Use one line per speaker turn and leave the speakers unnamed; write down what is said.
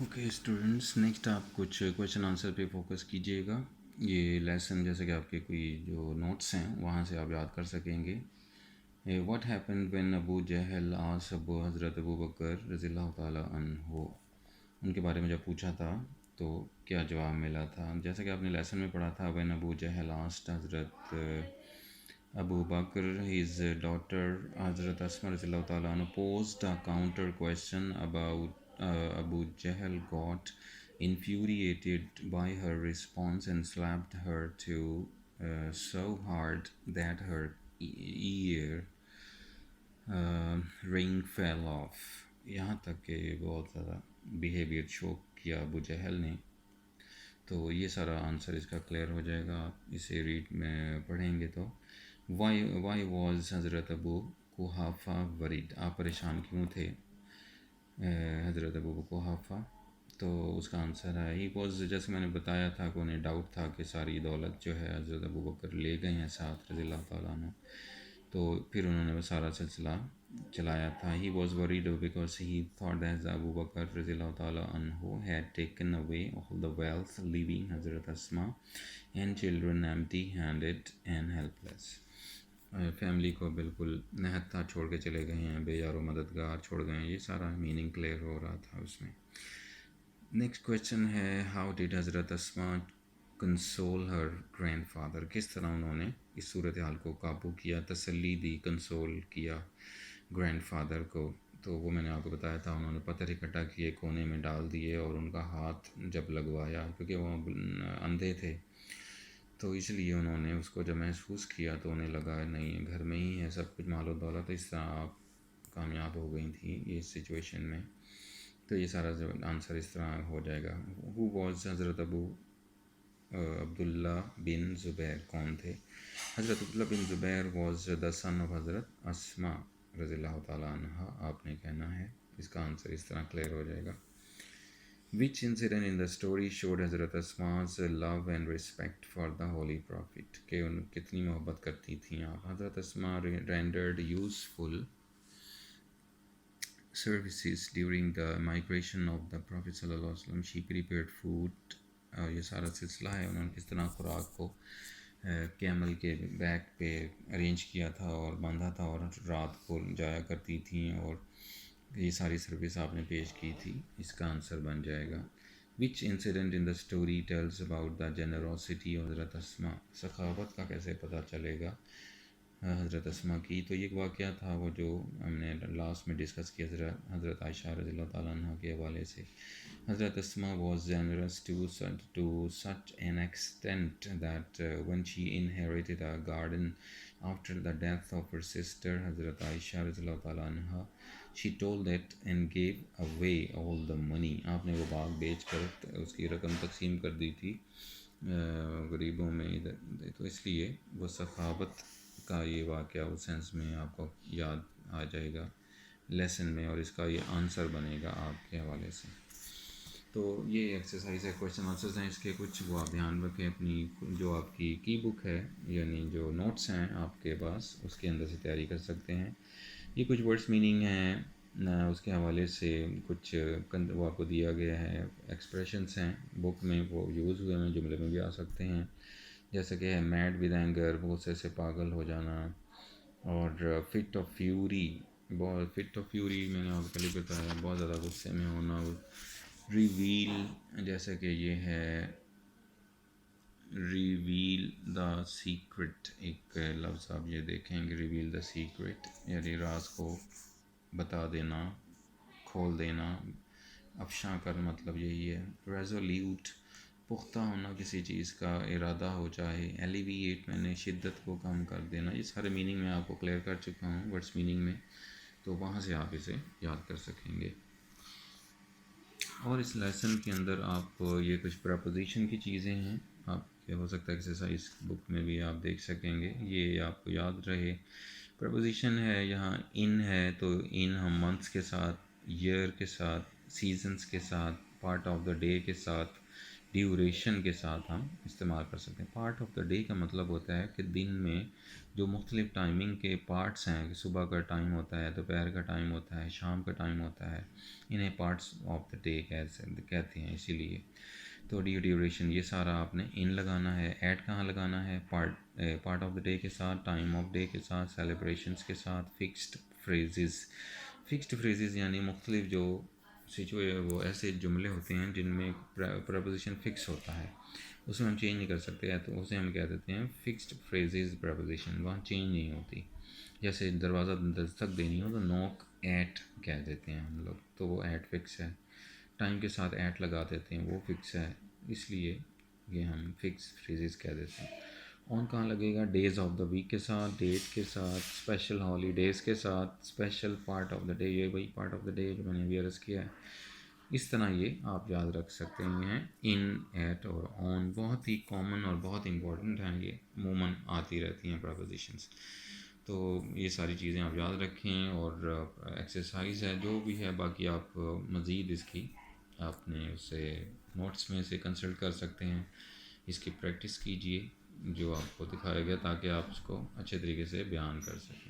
Okay students, next آپ کچھ question answer پہ فوکس کیجیے گا. یہ لیسن جیسے کہ آپ کے کوئی جو نوٹس ہیں وہاں سے آپ یاد کر سکیں گے. واٹ ہیپن وین ابو جہل آس ابو حضرت ابو بکر رضی اللہ تعالیٰ عنہ، ان کے بارے میں جب پوچھا تھا تو کیا جواب ملا تھا. جیسا کہ آپ نے لیسن میں پڑھا تھا، وین ابو جہل آسٹ حضرت ابو بکر his daughter حضرت اسما رضی اللہ تعالیٰ عنہ posed a counter question about Abu Jahl got infuriated by her response and slapped her to so hard that her ear ring fell off. یہاں تک کہ بہت زیادہ بیہیویئر شو کیا ابو جہل نے. تو یہ سارا آنسر اس کا کلیئر ہو جائے گا آپ اسے ریڈ میں پڑھیں گے. تو وائی واز حضرت ابو قحافہ ورید، آپ پریشان کیوں تھے حضرت ابو قحافہ. تو اس کا آنسر ہے ہی واز، جیسے میں نے بتایا تھا کہ انہیں ڈاؤٹ تھا کہ ساری دولت جو ہے حضرت ابو بکر لے گئے ہیں ساتھ رضی اللہ تعالیٰ عنہ. تو پھر انہوں نے وہ سارا سلسلہ چلایا تھا. He was worried because he thought that Abu Bakr رضی اللہ تعالیٰ عنہ had taken away all the wealth leaving حضرت Asma and children empty handed and helpless. Family کو بالکل نہتا چھوڑ کے چلے گئے ہیں، بے یار و مددگار چھوڑ گئے ہیں. یہ سارا میننگ کلیئر ہو رہا تھا اس میں. نیکسٹ کویشچن ہے، ہاؤ ڈیڈ حضرت اسما کنسول ہر گرینڈ فادر، کس طرح انہوں نے اس صورتحال کو قابو کیا، تسلی دی، کنسول کیا گرینڈ فادر کو. تو وہ میں نے آپ کو بتایا تھا، انہوں نے پتھر اکٹھا کیے، کونے میں ڈال دیے اور ان کا ہاتھ جب لگوایا، کیونکہ وہ اندھے تھے تو اس لیے انہوں نے اس کو جب محسوس کیا تو انہیں لگا نہیں گھر میں ہی ہے سب کچھ مال و دولت. اس طرح آپ کامیاب ہو گئی تھیں اس سچویشن میں. تو یہ سارا جو آنسر اس طرح ہو جائے گا. ہو واز حضرت ابو عبداللہ بن زبیر، کون تھے حضرت عبداللہ بن زبیر؟ واز دا سن آف حضرت اسما رضی اللہ تعالیٰ عنہ، آپ نے کہنا ہے. اس کا آنسر اس طرح کلیئر ہو جائے گا. Which incident in the story showed حضرت اسما's love and respect for the holy prophet، کہ ان کتنی محبت کرتی تھیں آپ. حضرت اسما rendered useful services during the migration of the Prophet صلی اللہ علیہ وسلم. She prepared food، یہ سارا سلسلہ ہے انہوں نے کس طرح خوراک کو کیمل کے بیک پہ ارینج کیا تھا اور باندھا تھا اور رات کو جایا کرتی تھیں، اور یہ ساری سروس آپ نے پیش کی تھی. اس کا آنسر بن جائے گا. Which incident in the story tells about the generosity of حضرت اسما، سخاوت کا کیسے پتہ چلے گا حضرت اسما کی. تو یہ واقعہ تھا وہ جو ہم نے لاسٹ میں ڈسکس کیا حضرت عائشہ رضی اللہ تعالیٰ عنہ کے حوالے سے. حضرت Asma was generous to such an extent that when she inherited a garden after the death of her sister حضرت عائشہ رضی اللہ تعالیٰ عنہ، she told it and gave away all the money. آپ نے وہ باغ بیچ کر اس کی رقم تقسیم کر دی تھی غریبوں میں. تو اس لیے وہ سخاوت کا یہ واقعہ اس سینس میں آپ کو یاد آ جائے گا لیسن میں، اور اس کا یہ آنسر بنے گا آپ کے حوالے سے. تو یہ ایکسرسائز ہے، کویشچن آنسرز ہیں اس کے کچھ، وہ آپ دھیان رکھیں. اپنی جو آپ کی کی بک ہے یعنی جو نوٹس ہیں آپ کے پاس، اس کے اندر سے تیاری کر سکتے ہیں. یہ کچھ ورڈس میننگ ہیں اس کے حوالے سے، کچھ وہ آپ کو دیا گیا ہے، ایکسپریشنس ہیں بک میں، وہ یوز ہوئے ہیں، جملے میں بھی آ سکتے ہیں. جیسے کہ ہے میڈ ود اینگر، غصے سے پاگل ہو جانا، اور فٹ آف فیوری، بہت فٹ آف فیوری میں نے آپ کو پہلے بتایا بہت زیادہ غصے میں ہونا. ریویل، جیسے کہ یہ ہے ریویل دا سیکرٹ، ایک لفظ آپ یہ دیکھیں گے، ریویل دا سیکرٹ یعنی راز کو بتا دینا، کھول دینا. افشاں کر مطلب یہی ہے. ریزولیوٹ، پختہ ہونا کسی چیز کا ارادہ ہو چاہے. ایلیویٹ میں نے شدت کو کم کر دینا. یہ سارے میننگ میں آپ کو کلیئر کر چکا ہوں ورڈس میننگ میں، تو وہاں سے آپ اسے یاد کر سکیں گے. اور اس لیسن کے اندر آپ یہ کچھ پریپوزیشن کی چیزیں ہیں، آپ ہو سکتا ہے ایکسرسائز بک میں بھی آپ دیکھ سکیں گے، یہ آپ کو یاد رہے. پریپوزیشن ہے یہاں ان ہے، تو ان ہم منتھس کے ساتھ، ایئر کے ساتھ، سیزنس کے ساتھ، پارٹ آف دا ڈے کے ساتھ، ڈیوریشن کے ساتھ ہم استعمال کر سکتے ہیں. پارٹ آف دا ڈے کا مطلب ہوتا ہے کہ دن میں جو مختلف ٹائمنگ کے پارٹس ہیں، کہ صبح کا ٹائم ہوتا ہے، دوپہر کا ٹائم ہوتا ہے، شام کا ٹائم ہوتا ہے، انہیں پارٹس آف دا ڈے کہتے ہیں. اسی لیے تو ڈیوریشن یہ سارا آپ نے ان لگانا ہے. ایٹ کہاں لگانا ہے؟ پارٹ آف دا ڈے کے ساتھ، ٹائم آف ڈے کے ساتھ، سیلیبریشنس کے ساتھ. فکسڈ فریزز یعنی مختلف جو وہ ایسے جملے ہوتے ہیں جن میں پریپوزیشن فکس ہوتا ہے، اس میں ہم چینج نہیں کر سکتے ہیں، تو اسے ہم کہہ دیتے ہیں فکسڈ فریزز پریپوزیشن. وہاں چینج نہیں ہوتی. جیسے دروازہ دستک دینی ہو تو نوک ایٹ کہہ دیتے ہیں ہم لوگ، تو وہ ایٹ فکس ہے. ٹائم کے ساتھ ایٹ لگا دیتے ہیں، وہ فکس ہے. اس لیے یہ ہم فکس فریزز کہہ دیتے ہیں. آن کہاں لگے گا؟ ڈیز آف دا ویک کے ساتھ، ڈیٹ کے ساتھ، اسپیشل ہالیڈیز کے ساتھ، special part of the day. یہ وہی پارٹ آف دا ڈے جو میں نے ابھی عرض کیا ہے. اس طرح یہ آپ یاد رکھ سکتے ہیں. ان، ایٹ اور آن بہت ہی کامن اور بہت امپورٹنٹ ہیں. یہ عموماً آتی رہتی ہیں پریپوزیشنس. تو یہ ساری چیزیں آپ یاد رکھیں. اور ایکسرسائز ہے جو بھی ہے، باقی آپ مزید اس کی آپ نے اسے نوٹس میں سے کنسلٹ کر سکتے ہیں. اس کی پریکٹس کیجئے جو آپ کو دکھایا گیا، تاکہ آپ اس کو اچھے طریقے سے بیان کر سکیں.